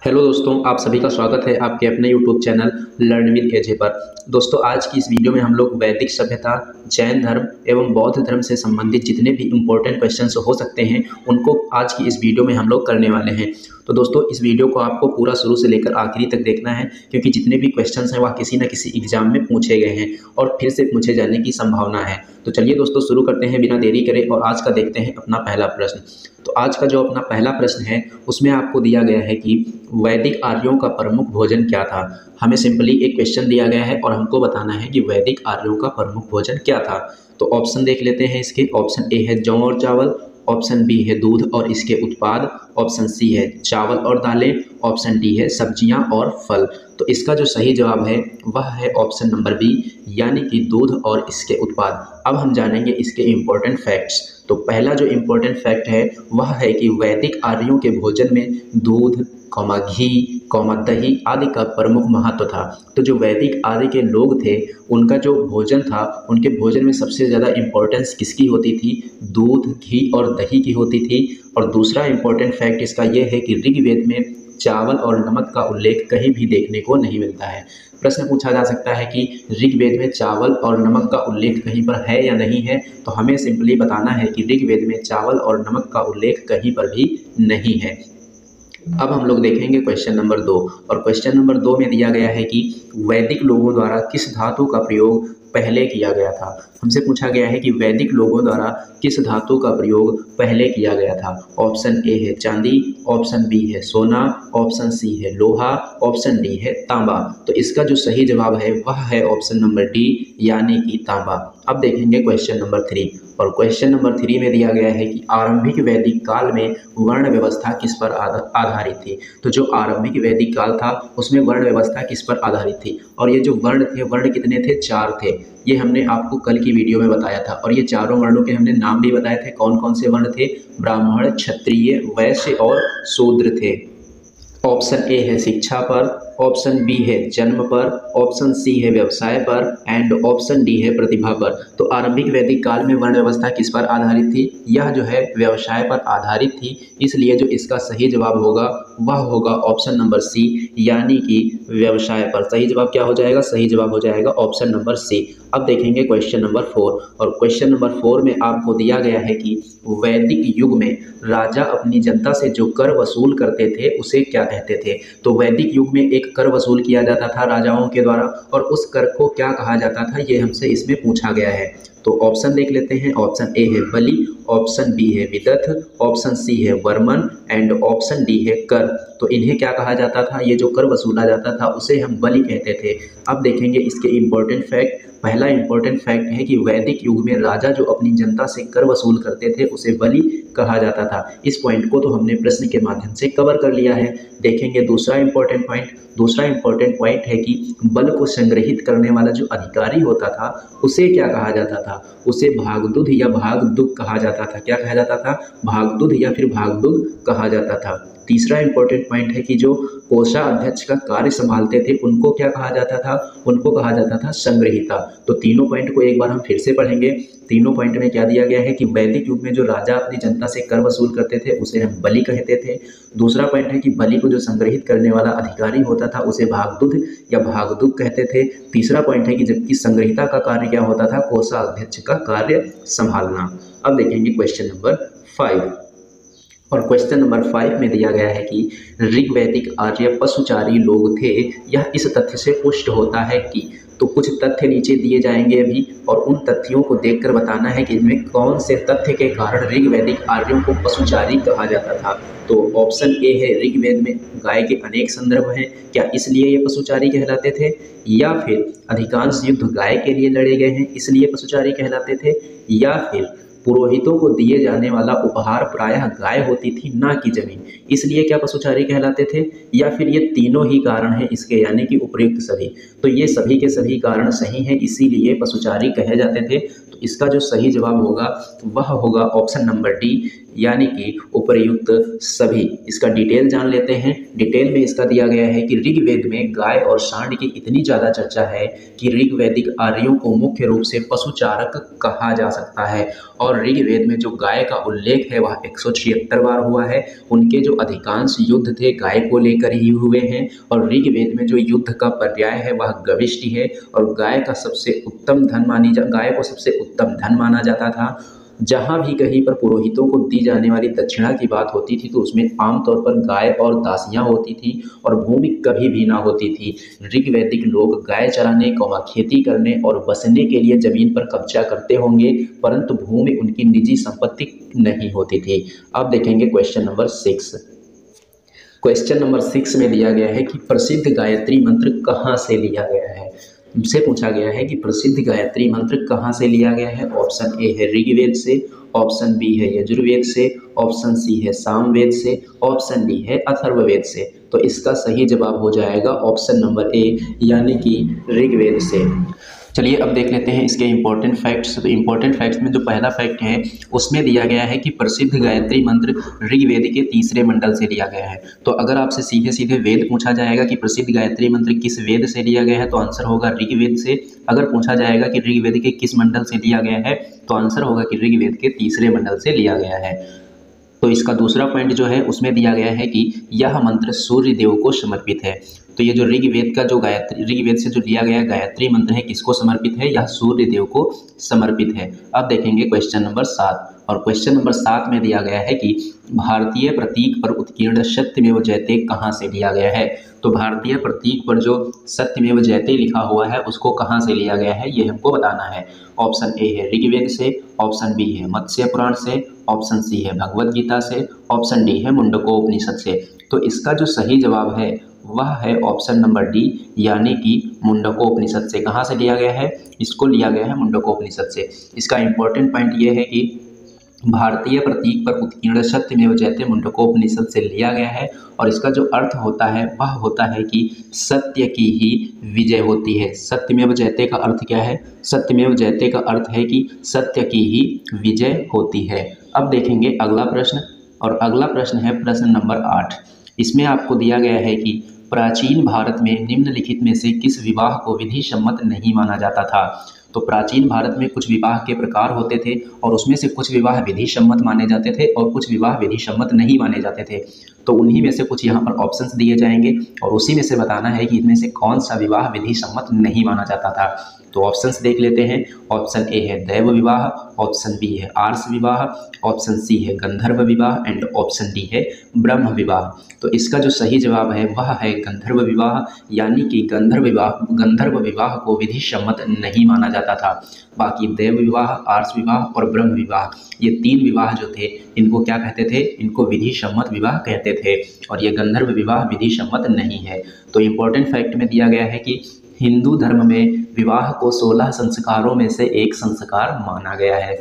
Hello दोस्तों, आप सभी का स्वागत है आपके अपने यूट्यूब चैनल लर्न विद एजे पर। दोस्तों, आज की इस वीडियो में हम लोग वैदिक सभ्यता, जैन धर्म एवं बौद्ध धर्म से संबंधित जितने भी इम्पोर्टेंट क्वेश्चंस हो सकते हैं उनको आज की इस वीडियो में हम लोग करने वाले हैं। तो दोस्तों, इस वीडियो को आपको पूरा शुरू से लेकर आखिरी तक देखना है, क्योंकि जितने भी क्वेश्चंस हैं वह किसी न किसी एग्जाम में पूछे गए हैं और फिर से पूछे जाने की संभावना है। तो चलिए दोस्तों, शुरू करते हैं बिना देरी करे और आज का देखते हैं अपना पहला प्रश्न। तो आज का जो अपना पहला प्रश्न है उसमें आपको दिया गया है कि वैदिक आर्यों का प्रमुख भोजन क्या था। हमें सिंपली एक क्वेश्चन दिया गया है और हमको बताना है कि वैदिक आर्यों का प्रमुख भोजन क्या था। तो ऑप्शन देख लेते हैं इसके। ऑप्शन ए है जौ और चावल, ऑप्शन बी है दूध और इसके उत्पाद, ऑप्शन सी है चावल और दालें, ऑप्शन डी है सब्जियां और फल। तो इसका जो सही जवाब है वह है ऑप्शन नंबर बी, यानी कि दूध और इसके उत्पाद। अब हम जानेंगे इसके इम्पोर्टेंट फैक्ट्स। तो पहला जो इम्पोर्टेंट फैक्ट है वह है कि वैदिक आर्यों के भोजन में दूध, घी, दही आदि का प्रमुख महत्व था। तो जो वैदिक आर्य के लोग थे उनका जो भोजन था, उनके भोजन में सबसे ज़्यादा इम्पोर्टेंस किसकी होती थी? दूध, घी और दही की होती थी। और दूसरा इम्पोर्टेंट फैक्ट इसका यह है कि ऋग्वेद में चावल और नमक का उल्लेख कहीं भी देखने को नहीं मिलता है। प्रश्न पूछा जा सकता है कि ऋग्वेद में चावल और नमक का उल्लेख कहीं पर है या नहीं है। तो हमें सिंपली बताना है कि ऋग्वेद में चावल और नमक का उल्लेख कहीं पर भी नहीं है। अब हम लोग देखेंगे क्वेश्चन नंबर 2। और क्वेश्चन नंबर 2 में दिया गया है कि वैदिक लोगों द्वारा किस धातु का प्रयोग पहले किया गया था। हमसे पूछा गया है कि वैदिक लोगों द्वारा किस धातु का प्रयोग पहले किया गया था। ऑप्शन ए है चांदी, ऑप्शन बी है सोना, ऑप्शन सी है लोहा, ऑप्शन डी है तांबा। तो इसका जो सही जवाब है वह है ऑप्शन नंबर डी, यानी कि तांबा। अब देखेंगे क्वेश्चन नंबर 3। और क्वेश्चन नंबर 3 में दिया गया है कि आरंभिक वैदिक काल में वर्ण व्यवस्था किस पर आधारित थी। तो जो आरंभिक वैदिक काल था उसमें वर्ण व्यवस्था किस पर आधारित थी। और ये जो वर्ण थे, वर्ण कितने थे? 4 थे। ये हमने आपको कल की वीडियो में बताया था और ये चारों वर्णों के हमने नाम भी बताए थे। कौन कौन से वर्ण थे? ब्राह्मण, क्षत्रिय, वैश्य और शूद्र थे। ऑप्शन ए है शिक्षा पर, ऑप्शन बी है जन्म पर, ऑप्शन सी है व्यवसाय पर एंड ऑप्शन डी है प्रतिभा पर। तो आरंभिक वैदिक काल में वर्ण व्यवस्था किस पर आधारित थी? यह जो है व्यवसाय पर आधारित थी। इसलिए जो इसका सही जवाब होगा वह होगा ऑप्शन नंबर सी, यानी कि व्यवसाय पर। सही जवाब क्या हो जाएगा? सही जवाब हो जाएगा ऑप्शन नंबर सी। अब देखेंगे क्वेश्चन नंबर 4। और क्वेश्चन नंबर 4 में आपको दिया गया है कि वैदिक युग में राजा अपनी जनता से जो कर वसूल करते थे उसे क्या कहते थे। तो वैदिक युग में एक कर वसूल किया जाता था राजाओं के द्वारा और उस कर को क्या कहा जाता था, ये हमसे इसमें पूछा गया है। तो ऑप्शन देख लेते हैं। ऑप्शन ए है बलि, ऑप्शन बी है विदथ, ऑप्शन सी है वर्मन एंड ऑप्शन डी है कर। तो इन्हें क्या कहा जाता था? ये जो कर वसूला जाता था उसे हम बलि कहते थे। अब देखेंगे इसके इम्पोर्टेंट फैक्ट। पहला इंपॉर्टेंट फैक्ट है कि वैदिक युग में राजा जो अपनी जनता से कर वसूल करते थे उसे बलि कहा जाता था। इस पॉइंट को तो हमने प्रश्न के माध्यम से कवर कर लिया है। देखेंगे दूसरा इंपॉर्टेंट पॉइंट। दूसरा इंपॉर्टेंट पॉइंट है कि बल को संग्रहित करने वाला जो अधिकारी होता था उसे क्या कहा जाता था? उसे भागदुध या भागदुग कहा जाता था। क्या कहा जाता था? भागदुध या फिर भागदुग कहा जाता था। तीसरा इंपॉर्टेंट पॉइंट है कि जो कोषाध्यक्ष का कार्य संभालते थे उनको क्या कहा जाता था? उनको कहा जाता था संग्रहिता। तो तीनों पॉइंट को एक बार हम फिर से पढ़ेंगे। तीनों पॉइंट में क्या दिया गया है कि वैदिक युग में जो राजा अपनी जनता से कर वसूल करते थे उसे हम बलि कहते थे। दूसरा पॉइंट है कि बलि को जो संग्रहित करने वाला अधिकारी होता था उसे भागदुध या भागदुग कहते थे। तीसरा पॉइंट है कि जबकि संग्रहिता का कार्य क्या होता था? कोषाध्यक्ष का कार्य संभालना। अब देखेंगे क्वेश्चन नंबर 5। और क्वेश्चन नंबर 5 में दिया गया है कि ऋग्वैदिक आर्य पशुचारी लोग थे। यह इस तथ्य से पुष्ट होता है कि। तो कुछ तथ्य नीचे दिए जाएंगे अभी और उन तथ्यों को देखकर बताना है कि इनमें कौन से तथ्य के कारण ऋग्वैदिक आर्यों को पशुचारी कहा जाता था। तो ऑप्शन ए है ऋग्वेद में गाय के अनेक संदर्भ हैं, क्या इसलिए ये पशुचारी कहलाते थे? या फिर अधिकांश युद्ध गाय के लिए लड़े गए हैं इसलिए पशुचारी कहलाते थे? या फिर पुरोहितों को दिए जाने वाला उपहार प्रायः गाय होती थी, ना कि जमीन, इसलिए क्या पशुचारी कहलाते थे? या फिर ये तीनों ही कारण हैं इसके, यानी कि उपयुक्त सभी। तो ये सभी के सभी कारण सही हैं, इसीलिए पशुचारी कहे जाते थे। तो इसका जो सही जवाब होगा वह होगा ऑप्शन नंबर डी, यानी कि उपर्युक्त सभी। इसका डिटेल जान लेते हैं। डिटेल में इसका दिया गया है कि ऋग्वेद में गाय और सांड की इतनी ज़्यादा चर्चा है कि ऋग्वैदिक आर्यों को मुख्य रूप से पशुचारक कहा जा सकता है। और ऋग्वेद में जो गाय का उल्लेख है वह 176 बार हुआ है। उनके जो अधिकांश युद्ध थे गाय को लेकर ही हुए हैं। और ऋग्वेद में जो युद्ध का पर्याय है वह गविष्टि है। और गाय को सबसे उत्तम धन माना जाता था। जहाँ भी कहीं पर पुरोहितों को दी जाने वाली दक्षिणा की बात होती थी तो उसमें आमतौर पर गाय और दासियाँ होती थी और भूमि कभी भी ना होती थी। ऋग्वैदिक लोग गाय चराने, खेती करने और बसने के लिए जमीन पर कब्जा करते होंगे, परंतु भूमि उनकी निजी संपत्ति नहीं होती थी। अब देखेंगे क्वेश्चन नंबर 6। क्वेश्चन नंबर 6 में दिया गया है कि प्रसिद्ध गायत्री मंत्र कहाँ से लिया गया है। से पूछा गया है कि प्रसिद्ध गायत्री मंत्र कहाँ से लिया गया है। ऑप्शन ए है ऋग्वेद से, ऑप्शन बी है यजुर्वेद से, ऑप्शन सी है सामवेद से, ऑप्शन डी है अथर्ववेद से। तो इसका सही जवाब हो जाएगा ऑप्शन नंबर ए यानी कि ऋग्वेद से। चलिए अब देख लेते हैं इसके इंपॉर्टेंट फैक्ट्स। तो इंपॉर्टेंट फैक्ट्स में जो पहला फैक्ट है उसमें दिया गया है कि प्रसिद्ध गायत्री मंत्र ऋग्वेद के तीसरे मंडल से लिया गया है। तो अगर आपसे सीधे सीधे वेद पूछा जाएगा कि प्रसिद्ध गायत्री मंत्र किस वेद से लिया गया है तो आंसर होगा ऋग्वेद से। अगर पूछा जाएगा कि ऋग्वेद के किस मंडल से लिया गया है तो आंसर होगा कि ऋग्वेद के तीसरे मंडल से लिया गया है। तो इसका दूसरा पॉइंट जो है उसमें दिया गया है कि यह मंत्र सूर्य देव को समर्पित है। तो ये जो ऋग्वेद का जो ऋग्वेद से जो लिया गया गायत्री मंत्र है किसको समर्पित है, यह सूर्य देव को समर्पित है। अब देखेंगे क्वेश्चन नंबर 7। और क्वेश्चन नंबर 7 में दिया गया है कि भारतीय प्रतीक पर उत्कीर्ण सत्यमेव जयते कहाँ से लिया गया है। तो भारतीय प्रतीक पर जो सत्यमेव जयते लिखा हुआ है उसको कहाँ से लिया गया है ये हमको बताना है। ऑप्शन ए है ऋग्वेद से, ऑप्शन बी है मत्स्य पुराण से, ऑप्शन सी है भगवद गीता से, ऑप्शन डी है मुंडकोपनिषद से। तो इसका जो सही जवाब है वह है ऑप्शन नंबर डी यानी कि मुंडकोपनिषद से। कहाँ से लिया गया है, इसको लिया गया है मुंडकोपनिषद से। इसका इंपॉर्टेंट पॉइंट ये है कि भारतीय प्रतीक पर उत्कीर्ण सत्यमेव जयते मुंडकोपनिषद से लिया गया है। और इसका जो अर्थ होता है वह होता है कि सत्य की ही विजय होती है। सत्यमेव जयते का अर्थ क्या है, सत्यमेव जयते का अर्थ है कि सत्य की ही विजय होती है। अब देखेंगे अगला प्रश्न। और अगला प्रश्न है प्रश्न नंबर 8। इसमें आपको दिया गया है कि प्राचीन भारत में निम्नलिखित में से किस विवाह को विधि सम्मत नहीं माना जाता था। तो प्राचीन भारत में कुछ विवाह के प्रकार होते थे और उसमें से कुछ विवाह विधि सम्मत माने जाते थे और कुछ विवाह विधि सम्मत नहीं माने जाते थे। तो उन्हीं में से कुछ यहाँ पर ऑप्शंस दिए जाएंगे और उसी में से बताना है कि इनमें से कौन सा विवाह विधि सम्मत नहीं माना जाता था। तो ऑप्शंस देख लेते हैं। ऑप्शन ए है दैव विवाह, ऑप्शन बी है आर्ष विवाह, ऑप्शन सी है गंधर्व विवाह एंड ऑप्शन डी है ब्रह्म विवाह। तो इसका जो सही जवाब है वह है गंधर्व विवाह यानी कि गंधर्व विवाह को विधि सम्मत नहीं माना जाता था। बाकी देव विवाह, आर्ष विवाह और ब्रह्म विवाह ये 3 विवाह जो थे इनको क्या कहते थे, इनको विधि सम्मत विवाह कहते थे। और ये गंधर्व विवाह विधि सम्मत नहीं है। तो इम्पोर्टेंट फैक्ट में दिया गया है कि हिंदू धर्म में विवाह को 16 संस्कारों में से एक संस्कार माना गया है।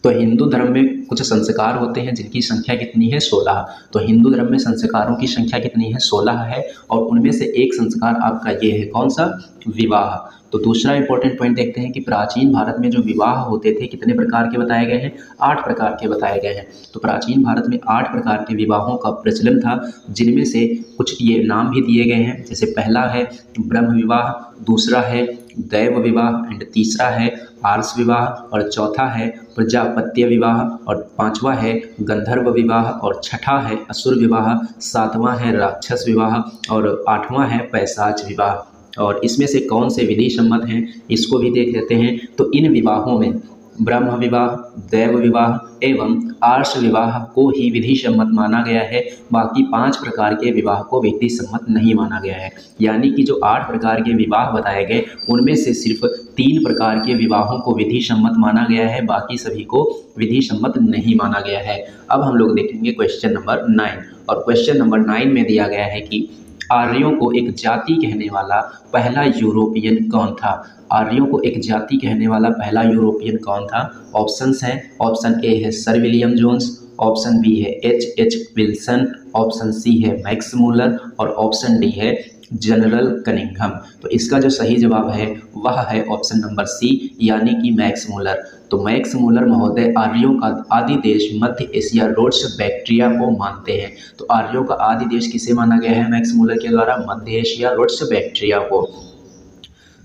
तो हिंदू धर्म में कुछ संस्कार होते हैं जिनकी संख्या कितनी है, 16। तो हिंदू धर्म में संस्कारों की संख्या कितनी है, 16 है। और उनमें से एक संस्कार आपका ये है, कौन सा, विवाह। तो दूसरा इंपॉर्टेंट पॉइंट देखते हैं कि प्राचीन भारत में जो विवाह होते थे कितने प्रकार के बताए गए हैं, 8 प्रकार के बताए गए हैं। तो प्राचीन भारत में 8 प्रकार के विवाहों का प्रचलन था जिनमें से कुछ ये नाम भी दिए गए हैं। जैसे पहला है ब्रह्म विवाह, दूसरा है दैव विवाह एंड तीसरा है आर्ष विवाह और चौथा है प्रजापत्य विवाह और 5वां है गंधर्व विवाह और 6ठा है असुर विवाह, 7वां है राक्षस विवाह और 8वां है पैशाच विवाह। और इसमें से कौन से विधि सम्मत हैं इसको भी देख लेते हैं। तो इन विवाहों में ब्रह्म विवाह, दैव विवाह एवं आर्ष विवाह को ही विधि सम्मत माना गया है। बाकी 5 प्रकार के विवाह को विधि सम्मत नहीं माना गया है। यानी कि जो 8 प्रकार के विवाह बताए गए उनमें से सिर्फ 3 प्रकार के विवाहों को विधि सम्मत माना गया है, बाकी सभी को विधि सम्मत नहीं माना गया है। अब हम लोग देखेंगे क्वेश्चन नंबर 9। और क्वेश्चन नंबर 9 में दिया गया है कि आर्यों को एक जाति कहने वाला पहला यूरोपियन कौन था। आर्यों को एक जाति कहने वाला पहला यूरोपियन कौन था। ऑप्शंस हैं, ऑप्शन ए है sir William Jones, option B है H.H. विल्सन, ऑप्शन सी है मैक्स मूलर और ऑप्शन डी है जनरल कनिंघम। तो इसका जो सही जवाब है वह है ऑप्शन नंबर सी यानी कि मैक्स मूलर। तो मैक्स मूलर महोदय आर्यों का आदि देश मध्य एशिया रोड्स बैक्टीरिया को मानते हैं। तो आर्यों का आदि देश किसे माना गया है मैक्स मूलर के द्वारा? मध्य एशिया रोड्स बैक्टीरिया को।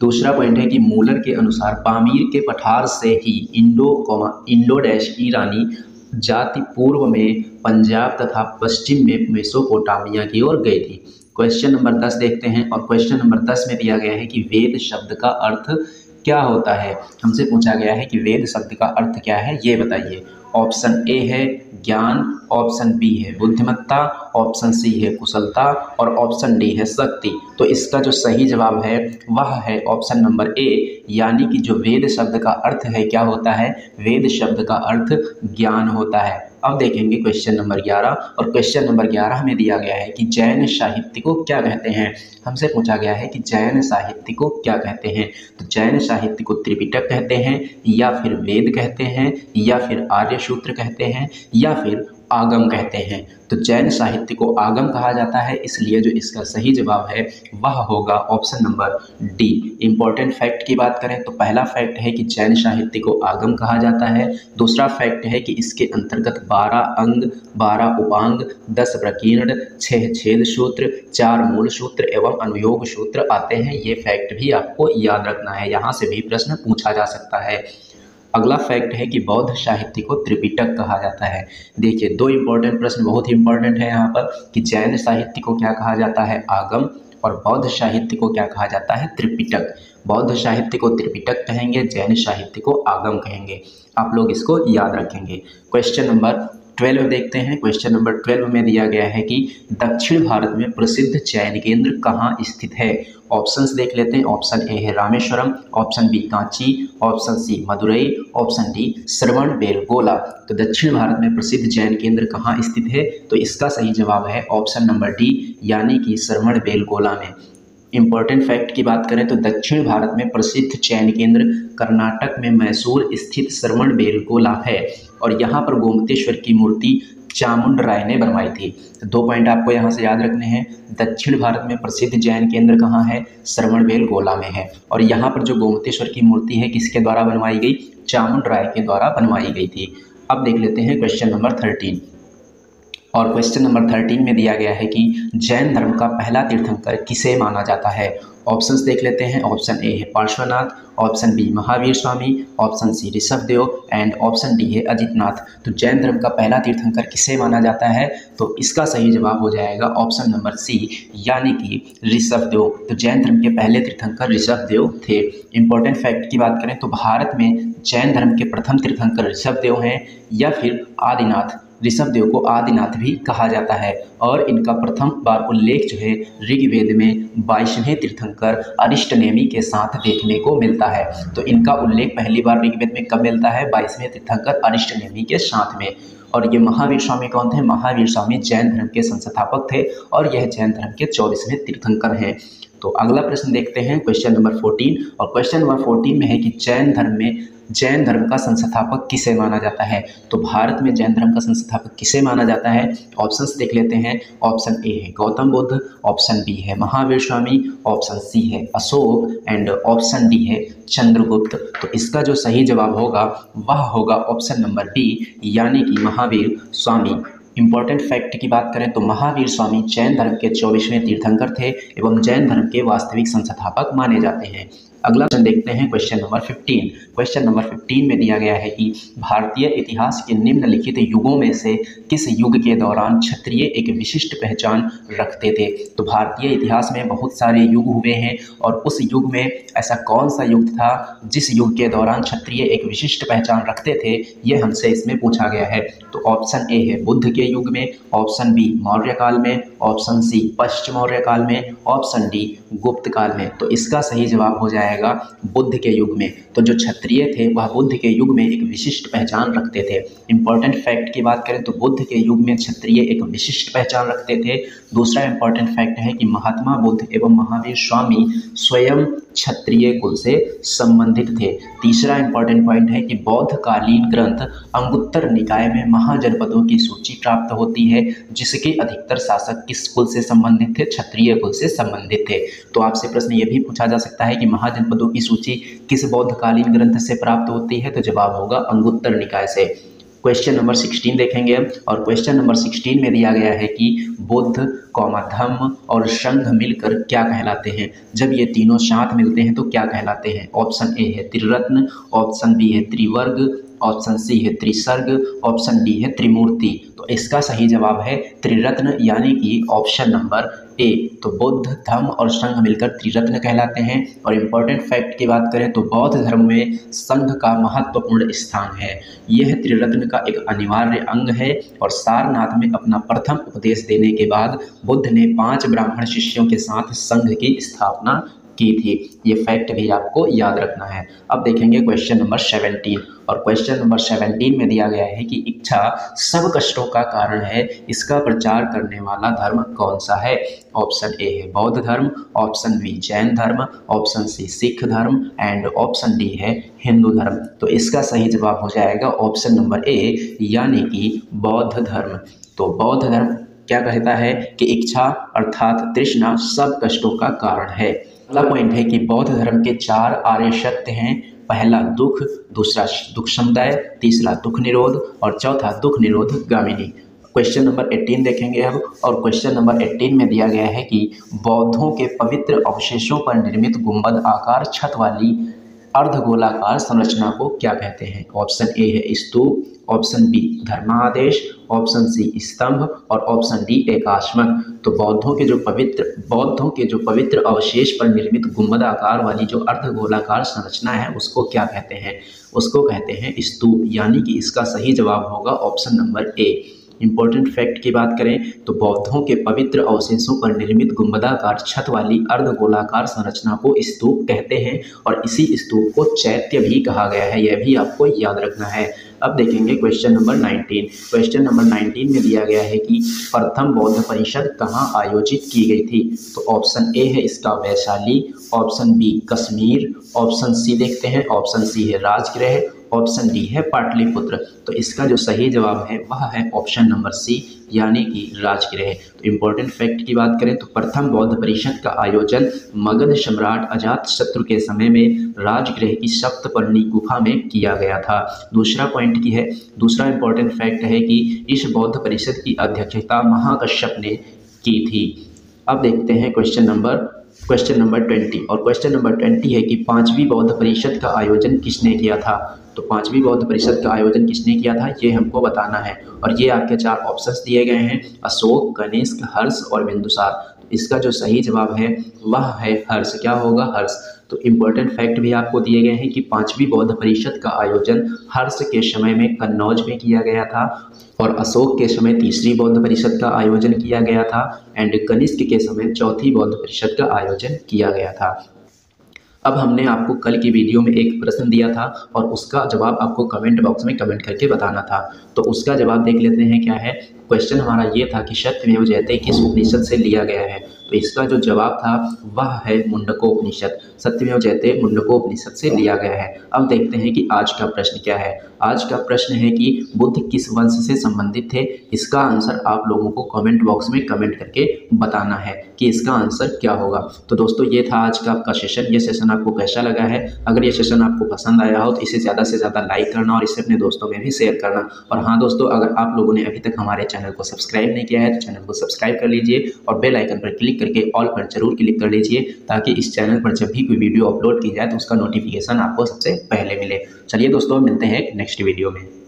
दूसरा पॉइंट है कि मूलर के अनुसार पामीर के पठार से ही इंडो डैश ईरानी जाति पूर्व में पंजाब तथा पश्चिम में मेसोपोटामिया की ओर गई थी। क्वेश्चन नंबर 10 देखते हैं और क्वेश्चन नंबर 10 में दिया गया है कि वेद शब्द का अर्थ क्या होता है। हमसे पूछा गया है कि वेद शब्द का अर्थ क्या है, ये बताइए। ऑप्शन ए है ज्ञान, ऑप्शन बी है बुद्धिमत्ता, ऑप्शन सी है कुशलता और ऑप्शन डी है शक्ति। तो इसका जो सही जवाब है वह है ऑप्शन नंबर ए यानी कि जो वेद शब्द का अर्थ है क्या होता है? वेद शब्द का अर्थ ज्ञान होता है। अब देखेंगे क्वेश्चन नंबर 11 और क्वेश्चन नंबर 11 में दिया गया है कि जैन साहित्य को क्या कहते हैं। हमसे पूछा गया है कि जैन साहित्य को क्या कहते हैं। तो जैन साहित्य को त्रिपिटक कहते हैं या फिर वेद कहते हैं या फिर आर्य सूत्र कहते हैं या फिर आगम कहते हैं। तो जैन साहित्य को आगम कहा जाता है, इसलिए जो इसका सही जवाब है वह होगा option number D. Important fact की बात करें तो पहला फैक्ट है कि जैन साहित्य को आगम कहा जाता है। दूसरा फैक्ट है कि इसके अंतर्गत 12 अंग, 12 उपांग, 10 प्रकीर्ण, 6 छेद सूत्र, 4 मूल सूत्र एवं अनुयोग सूत्र आते हैं। ये फैक्ट भी आपको याद रखना है, यहाँ से भी प्रश्न पूछा जा सकता है। अगला फैक्ट है कि बौद्ध साहित्य को त्रिपिटक कहा जाता है। देखिए दो इंपॉर्टेंट प्रश्न बहुत ही इंपॉर्टेंट है यहाँ पर कि जैन साहित्य को क्या कहा जाता है? आगम, और बौद्ध साहित्य को क्या कहा जाता है? त्रिपिटक। बौद्ध साहित्य को त्रिपिटक कहेंगे, जैन साहित्य को आगम कहेंगे। आप लोग इसको याद रखेंगे। क्वेश्चन नंबर 12 देखते हैं। क्वेश्चन नंबर 12 में दिया गया है कि दक्षिण भारत में प्रसिद्ध जैन केंद्र कहाँ स्थित है। ऑप्शंस देख लेते हैं। ऑप्शन ए है Rameswaram, option B Kanchi, option C Madurai, option D Shravanabelagola. तो दक्षिण भारत में प्रसिद्ध जैन केंद्र कहाँ स्थित है? तो इसका सही जवाब है ऑप्शन नंबर डी यानी कि श्रवणबेलगोला में। इंपॉर्टेंट फैक्ट की बात करें तो दक्षिण भारत में प्रसिद्ध जैन केंद्र कर्नाटक में मैसूर स्थित श्रवणबेलगोला है और यहाँ पर गोमतेश्वर की मूर्ति चामुंड राय ने बनवाई थी। दो पॉइंट आपको यहाँ से याद रखने हैं। दक्षिण भारत में प्रसिद्ध जैन केंद्र कहाँ है? श्रवणबेलगोला में है। और यहाँ पर जो गोमतेश्वर की मूर्ति है किसके द्वारा बनवाई गई? चामुंड राय के द्वारा बनवाई गई थी। अब देख लेते हैं क्वेश्चन नंबर 13 और क्वेश्चन नंबर 13 में दिया गया है कि जैन धर्म का पहला तीर्थंकर किसे माना जाता है। ऑप्शंस देख लेते हैं। ऑप्शन ए है Parshvanath, option B Mahavir Swami, option C Rishabhdev and option D है अजितनाथ। तो जैन धर्म का पहला तीर्थंकर किसे माना जाता है? तो इसका सही जवाब हो जाएगा ऑप्शन नंबर सी यानी कि ऋषभदेव। तो जैन धर्म के पहले तीर्थंकर ऋषभदेव थे। इंपॉर्टेंट फैक्ट की बात करें तो भारत में जैन धर्म के प्रथम तीर्थंकर ऋषभदेव हैं या फिर आदिनाथ। ऋषभदेव को आदिनाथ भी कहा जाता है और इनका प्रथम बार उल्लेख जो है ऋग्वेद में 22वें तीर्थंकर अरिष्टनेमि के साथ देखने को मिलता है। तो इनका उल्लेख पहली बार ऋग्वेद में कब मिलता है? 22वें तीर्थंकर अरिष्टनेमि के साथ में। और ये महावीर स्वामी कौन थे? महावीर स्वामी जैन धर्म के संस्थापक थे और यह जैन धर्म के 24वें तीर्थंकर हैं। तो अगला प्रश्न देखते हैं क्वेश्चन नंबर 14 और क्वेश्चन नंबर 14 में है कि जैन धर्म का संस्थापक किसे माना जाता है। तो भारत में जैन धर्म का संस्थापक किसे माना जाता है? ऑप्शंस देख लेते हैं। ऑप्शन ए है गौतम बुद्ध, ऑप्शन बी है महावीर स्वामी, ऑप्शन सी है अशोक एंड ऑप्शन डी है चंद्रगुप्त। तो इसका जो सही जवाब होगा वह होगा ऑप्शन नंबर बी यानी कि महावीर स्वामी। इंपॉर्टेंट फैक्ट की बात करें तो महावीर स्वामी जैन धर्म के 24वें तीर्थंकर थे एवं जैन धर्म के वास्तविक संस्थापक माने जाते हैं। अगला क्वेश्चन देखते हैं क्वेश्चन नंबर 15। क्वेश्चन नंबर 15 में दिया गया है कि भारतीय इतिहास के निम्नलिखित युगों में से किस युग के दौरान क्षत्रिय एक विशिष्ट पहचान रखते थे। तो भारतीय इतिहास में बहुत सारे युग हुए हैं और उस युग में ऐसा कौन सा युग था जिस युग के दौरान क्षत्रिय एक विशिष्ट पहचान रखते थे, ये हमसे इसमें पूछा गया है। तो ऑप्शन ए है बुद्ध के युग में, ऑप्शन बी मौर्य काल में, ऑप्शन सी पश्चिम मौर्य काल में, ऑप्शन डी गुप्त काल में। तो इसका सही जवाब हो जाएगा जाएगा बुद्ध के युग में। तो जो क्षत्रिय थे वह बुद्ध के युग में एक विशिष्ट पहचान रखते थे। इंपॉर्टेंट फैक्ट की बात करें तो बुद्ध के युग में क्षत्रिय एक विशिष्ट पहचान रखते थे। दूसरा इंपॉर्टेंट फैक्ट है कि महात्मा बुद्ध एवं महावीर स्वामी स्वयं क्षत्रिय कुल से संबंधित थे। तीसरा इंपॉर्टेंट पॉइंट है कि बौद्ध कालीन ग्रंथ अंगुत्तर निकाय में महाजनपदों की सूची प्राप्त होती है, जिसके अधिकतर शासक किस कुल से संबंधित थे? क्षत्रिय कुल से संबंधित थे। तो आपसे प्रश्न यह भी पूछा जा सकता है कि महाजनपदों की सूची किस बौद्ध कालीन ग्रंथ से प्राप्त होती है? तो जवाब होगा अंगुत्तर निकाय से। क्वेश्चन नंबर 16 देखेंगे और क्वेश्चन नंबर 16 में दिया गया है कि बुद्ध, धम्म और संघ मिलकर क्या कहलाते हैं? जब ये तीनों साथ मिलते हैं तो क्या कहलाते हैं? ऑप्शन ए है त्रिरत्न, ऑप्शन बी है त्रिवर्ग, ऑप्शन सी है त्रिसर्ग, ऑप्शन डी है त्रिमूर्ति। तो इसका सही जवाब है त्रिरत्न, यानी कि ऑप्शन नंबर ए। तो बुद्ध, धम्म और संघ मिलकर त्रिरत्न कहलाते हैं। और इम्पोर्टेंट फैक्ट की बात करें तो बौद्ध धर्म में संघ का महत्वपूर्ण स्थान है। यह त्रिरत्न का एक अनिवार्य अंग है और सारनाथ में अपना प्रथम उपदेश देने के बाद बुद्ध ने 5 ब्राह्मण शिष्यों के साथ संघ की स्थापना की थी। ये फैक्ट भी आपको याद रखना है। अब देखेंगे क्वेश्चन नंबर 17 और क्वेश्चन नंबर 17 में दिया गया है कि इच्छा सब कष्टों का कारण है, इसका प्रचार करने वाला धर्म कौन सा है? ऑप्शन ए है बौद्ध धर्म, ऑप्शन बी जैन धर्म, ऑप्शन सी सिख धर्म एंड ऑप्शन डी है हिंदू धर्म। तो इसका सही जवाब हो जाएगा ऑप्शन नंबर ए, यानी कि बौद्ध धर्म। तो बौद्ध धर्म क्या कहता है कि इच्छा अर्थात तृष्णा सब कष्टों का कारण है। अगला पॉइंट है कि बौद्ध धर्म के 4 आर्य सत्य हैं। पहला दुख, दूसरा दुख समुदाय, तीसरा दुख निरोध और चौथा दुख निरोध गामिनी। क्वेश्चन नंबर 18 देखेंगे अब और क्वेश्चन नंबर 18 में दिया गया है कि बौद्धों के पवित्र अवशेषों पर निर्मित गुंबद आकार छत वाली अर्धगोलाकार संरचना को क्या कहते हैं? ऑप्शन ए है स्तूप, ऑप्शन बी धर्मादेश, ऑप्शन सी स्तंभ और ऑप्शन डी एकाश्मक। तो बौद्धों के जो पवित्र अवशेष पर निर्मित गुंबद आकार वाली जो अर्धगोलाकार संरचना है उसको क्या कहते हैं? उसको कहते हैं स्तूप, यानी कि इसका सही जवाब होगा option number A. Important fact की बात करें तो बौद्धों के पवित्र अवशेषों पर निर्मित गुंबदाकार छत वाली अर्धगोलाकार संरचना को स्तूप कहते हैं और इसी स्तूप को चैत्य भी कहा गया है, यह भी आपको याद रखना है। अब देखेंगे क्वेश्चन नंबर 19। क्वेश्चन नंबर 19 में दिया गया है कि प्रथम बौद्ध परिषद कहाँ आयोजित की गई थी? तो ऑप्शन ए है इसका Vaishali, option B Kashmir, option C देखते हैं, ऑप्शन सी है राजगृह, ऑप्शन डी है पाटलिपुत्र। तो इसका जो सही जवाब है वह है ऑप्शन नंबर सी, यानी कि राजगृह। तो इम्पोर्टेंट फैक्ट की बात करें तो प्रथम बौद्ध परिषद का आयोजन मगध सम्राट अजातशत्रु के समय में राजगृह की सप्तपर्णी गुफा में किया गया था। दूसरा इम्पोर्टेंट फैक्ट है कि इस बौद्ध परिषद की अध्यक्षता महाकश्यप ने की थी। अब देखते हैं क्वेश्चन नंबर 20 और क्वेश्चन नंबर 20 है कि 5वीं बौद्ध परिषद का आयोजन किसने किया था? तो 5वीं बौद्ध परिषद का आयोजन किसने किया था ये हमको बताना है और ये आपके 4 ऑप्शंस दिए गए हैं, अशोक, कनिष्क, हर्ष और बिंदुसार। इसका जो सही जवाब है वह है हर्ष। क्या होगा? हर्ष। तो इम्पोर्टेंट फैक्ट भी आपको दिए गए हैं कि 5वीं बौद्ध परिषद का आयोजन हर्ष के समय में कन्नौज में किया गया था और अशोक के समय 3री बौद्ध परिषद का आयोजन किया गया था एंड कनिष्क के समय 4थी बौद्ध परिषद का आयोजन किया गया था। अब हमने आपको कल की वीडियो में एक प्रश्न दिया था और उसका जवाब आपको कमेंट बॉक्स में कमेंट करके बताना था, तो उसका जवाब देख लेते हैं क्या है। क्वेश्चन हमारा ये था कि सत्यमेव जयते किस उपनिषद से लिया गया है? तो इसका जो जवाब था वह है मुंडकोपनिषद। सत्यमेव जयते मुंडकोपनिषद से लिया गया है। अब देखते हैं कि आज का प्रश्न क्या है। आज का प्रश्न है कि बुद्ध किस वंश से संबंधित थे? इसका आंसर आप लोगों को कमेंट बॉक्स में कमेंट करके बताना है कि इसका आंसर क्या होगा। तो दोस्तों ये था आज का आपका सेशन। ये सेशन आपको कैसा लगा है? अगर ये सेशन आपको पसंद आया हो तो इसे ज़्यादा से ज़्यादा लाइक करना और इसे अपने दोस्तों में भी शेयर करना। और हाँ दोस्तों, अगर आप लोगों ने अभी तक हमारे चैनल को सब्सक्राइब नहीं किया है तो चैनल को सब्सक्राइब कर लीजिए और बेल आइकन पर क्लिक करके ऑल पर जरूर क्लिक कर लीजिए ताकि इस चैनल पर जब भी कोई वीडियो अपलोड की जाए तो उसका नोटिफिकेशन आपको सबसे पहले मिले। चलिए दोस्तों, मिलते हैं नेक्स्ट वीडियो में।